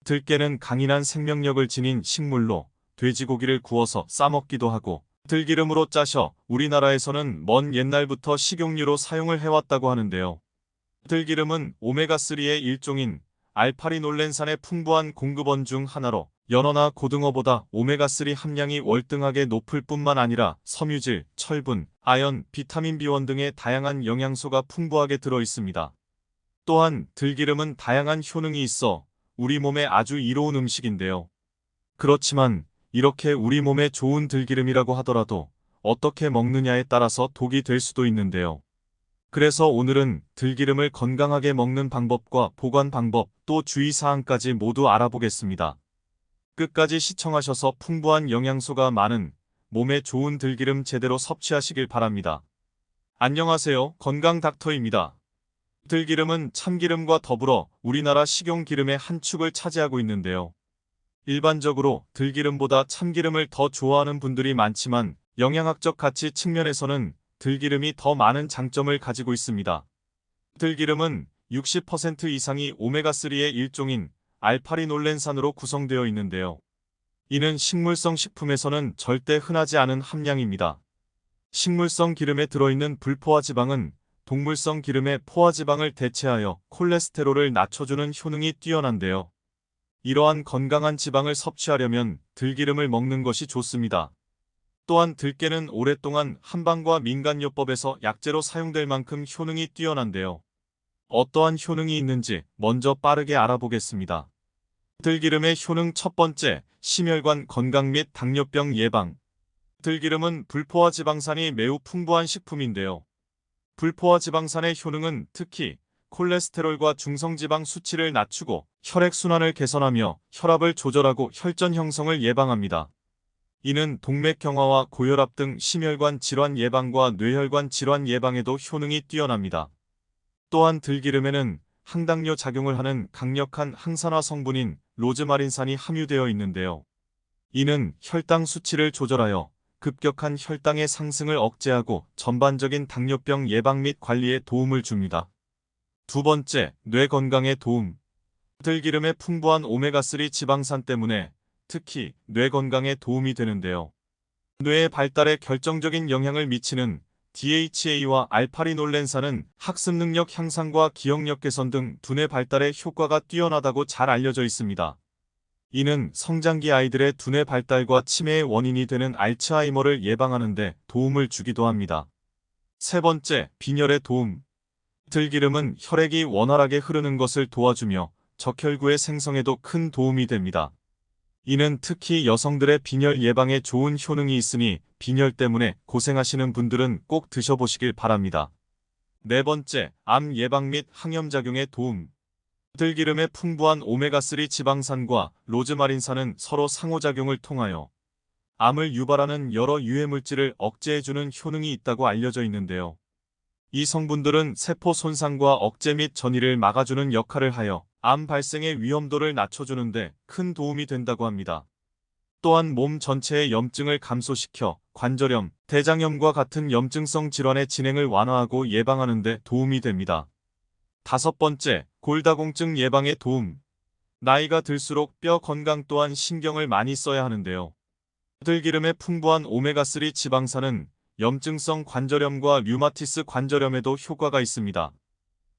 들깨는 강인한 생명력을 지닌 식물로 돼지고기를 구워서 싸먹기도 하고 들기름으로 짜셔 우리나라에서는 먼 옛날부터 식용유로 사용을 해왔다고 하는데요. 들기름은 오메가3의 일종인 알파리놀렌산의 풍부한 공급원 중 하나로 연어나 고등어보다 오메가3 함량이 월등하게 높을 뿐만 아니라 섬유질, 철분, 아연, 비타민 B1 등의 다양한 영양소가 풍부하게 들어 있습니다. 또한 들기름은 다양한 효능이 있어 우리 몸에 아주 이로운 음식인데요. 그렇지만 이렇게 우리 몸에 좋은 들기름이라고 하더라도 어떻게 먹느냐에 따라서 독이 될 수도 있는데요. 그래서 오늘은 들기름을 건강하게 먹는 방법과 보관 방법, 또 주의사항까지 모두 알아보겠습니다. 끝까지 시청하셔서 풍부한 영양소가 많은 몸에 좋은 들기름 제대로 섭취하시길 바랍니다. 안녕하세요. 건강닥터입니다. 들기름은 참기름과 더불어 우리나라 식용기름의 한 축을 차지하고 있는데요. 일반적으로 들기름보다 참기름을 더 좋아하는 분들이 많지만 영양학적 가치 측면에서는 들기름이 더 많은 장점을 가지고 있습니다. 들기름은 60% 이상이 오메가3의 일종인 알파리놀렌산으로 구성되어 있는데요. 이는 식물성 식품에서는 절대 흔하지 않은 함량입니다. 식물성 기름에 들어있는 불포화 지방은 동물성 기름의 포화 지방을 대체하여 콜레스테롤을 낮춰주는 효능이 뛰어난데요. 이러한 건강한 지방을 섭취하려면 들기름을 먹는 것이 좋습니다. 또한 들깨는 오랫동안 한방과 민간요법에서 약재로 사용될 만큼 효능이 뛰어난데요. 어떠한 효능이 있는지 먼저 빠르게 알아보겠습니다. 들기름의 효능 첫 번째, 심혈관 건강 및 당뇨병 예방. 들기름은 불포화 지방산이 매우 풍부한 식품인데요. 불포화 지방산의 효능은 특히 콜레스테롤과 중성지방 수치를 낮추고 혈액순환을 개선하며 혈압을 조절하고 혈전 형성을 예방합니다. 이는 동맥경화와 고혈압 등 심혈관 질환 예방과 뇌혈관 질환 예방에도 효능이 뛰어납니다. 또한 들기름에는 항당뇨 작용을 하는 강력한 항산화 성분인 로즈마린산이 함유되어 있는데요. 이는 혈당 수치를 조절하여 급격한 혈당의 상승을 억제하고 전반적인 당뇨병 예방 및 관리에 도움을 줍니다. 두 번째, 뇌 건강에 도움. 들기름의 풍부한 오메가3 지방산 때문에 특히 뇌 건강에 도움이 되는데요. 뇌의 발달에 결정적인 영향을 미치는 DHA와 알파리놀렌산은 학습 능력 향상과 기억력 개선 등 두뇌 발달에 효과가 뛰어나다고 잘 알려져 있습니다. 이는 성장기 아이들의 두뇌 발달과 치매의 원인이 되는 알츠하이머를 예방하는 데 도움을 주기도 합니다. 세 번째, 빈혈에 도움. 들기름은 혈액이 원활하게 흐르는 것을 도와주며 적혈구의 생성에도 큰 도움이 됩니다. 이는 특히 여성들의 빈혈 예방에 좋은 효능이 있으니 빈혈 때문에 고생하시는 분들은 꼭 드셔보시길 바랍니다. 네 번째, 암 예방 및 항염작용에 도움. 들기름의 풍부한 오메가3 지방산과 로즈마린산은 서로 상호작용을 통하여 암을 유발하는 여러 유해물질을 억제해주는 효능이 있다고 알려져 있는데요. 이 성분들은 세포 손상과 억제 및 전이를 막아주는 역할을 하여 암 발생의 위험도를 낮춰주는 데 큰 도움이 된다고 합니다. 또한 몸 전체의 염증을 감소시켜 관절염, 대장염과 같은 염증성 질환의 진행을 완화하고 예방하는 데 도움이 됩니다. 다섯 번째, 골다공증 예방에 도움. 나이가 들수록 뼈 건강 또한 신경을 많이 써야 하는데요. 들기름의 풍부한 오메가3 지방산은 염증성 관절염과 류마티스 관절염에도 효과가 있습니다.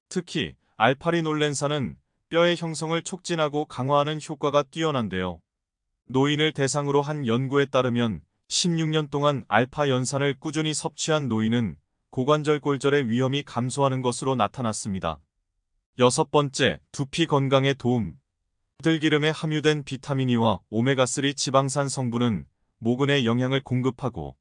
특히 알파리놀렌산은 뼈의 형성을 촉진하고 강화하는 효과가 뛰어난데요. 노인을 대상으로 한 연구에 따르면 16년 동안 알파 연산을 꾸준히 섭취한 노인은 고관절 골절의 위험이 감소하는 것으로 나타났습니다. 여섯 번째, 두피 건강에 도움. 들기름에 함유된 비타민 E와 오메가3 지방산 성분은 모근에 영양을 공급하고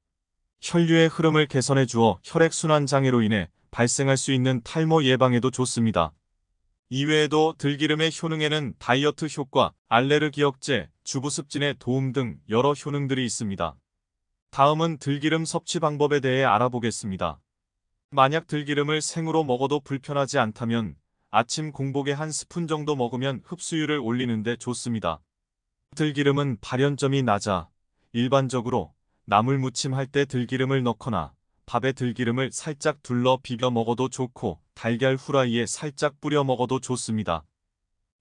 혈류의 흐름을 개선해 주어 혈액순환 장애로 인해 발생할 수 있는 탈모 예방에도 좋습니다. 이외에도 들기름의 효능에는 다이어트 효과, 알레르기 억제, 주부습진에 도움 등 여러 효능들이 있습니다. 다음은 들기름 섭취 방법에 대해 알아보겠습니다. 만약 들기름을 생으로 먹어도 불편하지 않다면 아침 공복에 한 스푼 정도 먹으면 흡수율을 올리는 데 좋습니다. 들기름은 발연점이 낮아 일반적으로 나물 무침 할 때 들기름을 넣거나 밥에 들기름을 살짝 둘러 비벼 먹어도 좋고 달걀 후라이에 살짝 뿌려 먹어도 좋습니다.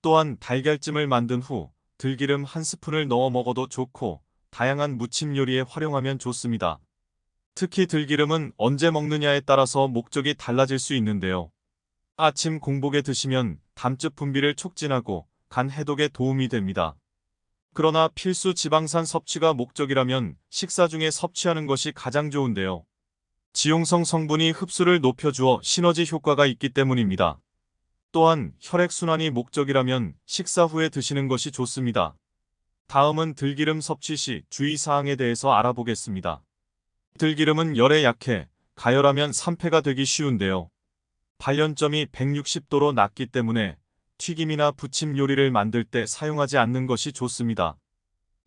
또한 달걀찜을 만든 후 들기름 한 스푼을 넣어 먹어도 좋고 다양한 무침 요리에 활용하면 좋습니다. 특히 들기름은 언제 먹느냐에 따라서 목적이 달라질 수 있는데요. 아침 공복에 드시면 담즙 분비를 촉진하고 간 해독에 도움이 됩니다. 그러나 필수 지방산 섭취가 목적이라면 식사 중에 섭취하는 것이 가장 좋은데요. 지용성 성분이 흡수를 높여주어 시너지 효과가 있기 때문입니다. 또한 혈액순환이 목적이라면 식사 후에 드시는 것이 좋습니다. 다음은 들기름 섭취 시 주의사항에 대해서 알아보겠습니다. 들기름은 열에 약해 가열하면 산패가 되기 쉬운데요. 발연점이 160도로 낮기 때문에 튀김이나 부침 요리를 만들 때 사용하지 않는 것이 좋습니다.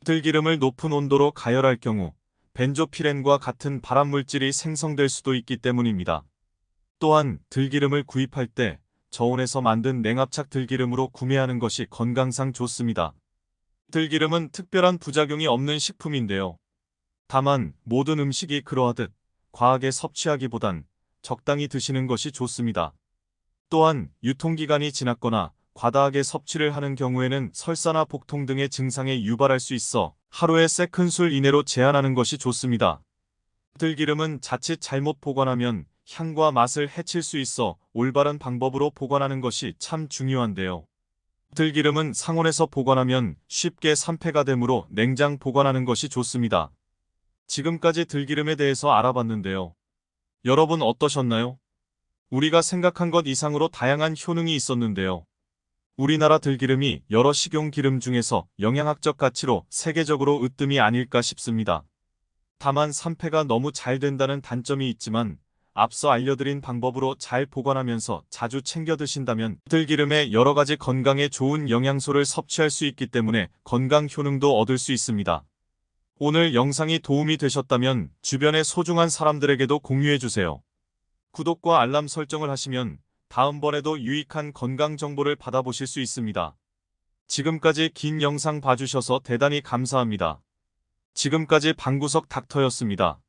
들기름을 높은 온도로 가열할 경우 벤조피렌과 같은 발암물질이 생성될 수도 있기 때문입니다. 또한 들기름을 구입할 때 저온에서 만든 냉압착 들기름으로 구매하는 것이 건강상 좋습니다. 들기름은 특별한 부작용이 없는 식품인데요. 다만 모든 음식이 그러하듯 과하게 섭취하기보단 적당히 드시는 것이 좋습니다. 또한 유통기간이 지났거나 과다하게 섭취를 하는 경우에는 설사나 복통 등의 증상에 유발할 수 있어 하루에 3큰술 이내로 제한하는 것이 좋습니다. 들기름은 자칫 잘못 보관하면 향과 맛을 해칠 수 있어 올바른 방법으로 보관하는 것이 참 중요한데요. 들기름은 상온에서 보관하면 쉽게 산패가 되므로 냉장 보관하는 것이 좋습니다. 지금까지 들기름에 대해서 알아봤는데요. 여러분 어떠셨나요? 우리가 생각한 것 이상으로 다양한 효능이 있었는데요. 우리나라 들기름이 여러 식용 기름 중에서 영양학적 가치로 세계적으로 으뜸이 아닐까 싶습니다. 다만 산패가 너무 잘 된다는 단점이 있지만 앞서 알려드린 방법으로 잘 보관하면서 자주 챙겨 드신다면 들기름에 여러 가지 건강에 좋은 영양소를 섭취할 수 있기 때문에 건강 효능도 얻을 수 있습니다. 오늘 영상이 도움이 되셨다면 주변의 소중한 사람들에게도 공유해주세요. 구독과 알람 설정을 하시면 다음번에도 유익한 건강 정보를 받아보실 수 있습니다. 지금까지 긴 영상 봐주셔서 대단히 감사합니다. 지금까지 방구석 닥터였습니다.